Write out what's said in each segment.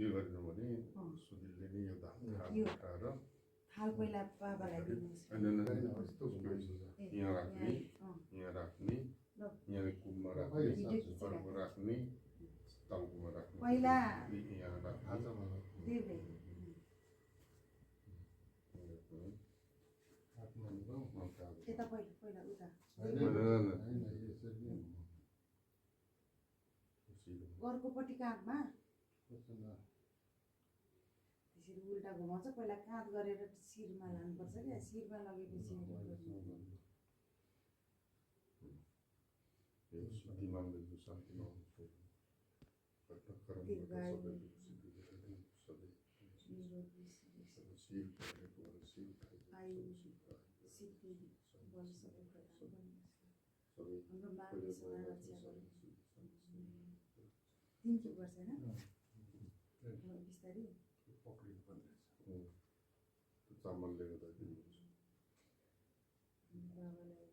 के गर्नु भने सुनिलले नि यो धान उठाएर थाल पहिला बाबालाई दिनुहोस् यहाँ राख्ने यहाँ राख्ने यहाँ कुममा राख्ने घरमा राख्ने टाउकोमा राख्ने पहिला यहाँ राख्ने देब्रे यता पहिला पहिला उता अर्कोपट्टि काँधमा त्यसरी उल्टा घुमाउँछ पहिला काँध गरेर शिरमा लानुपर्छ क्या शिरमा लगेपछि दिमागले जो शान्तिमा तिनचो गर्छ होइन बिस्तारै चामलले गर्दाखेरि बाबालाई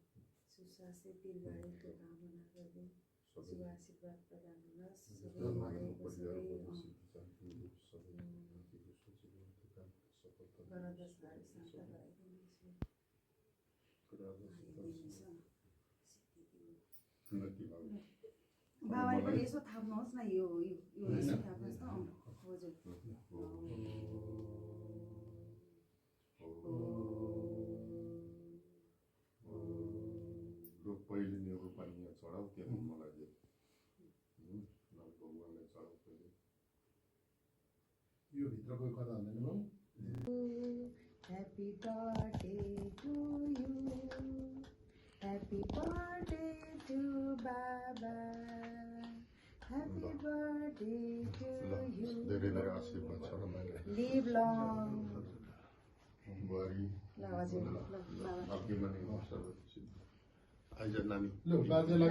सुस्वास्थ्य दीर्घायुको कामना गर्दै शुभ आशीर्वाद प्रदान हुनुहोस् बाबाले पनि यसो थाप्नुहोस् न यो यसो थाप्नुहोस् न हजुर पहिले मेरो पानी यहाँ चढाऊ त्यहाँ मलाई दियो भगवान्लाई चढाऊ पहिले यो भित्रको कथा हुँदैन बाबु Happy birthday to you. Happy birthday to Baba. Happy birthday to you. धेरै धेरै आशीर्वाद छ Live long. बुहारी ल हजुर ल बाबा अघि माने आइज नानी ल बाजेलाई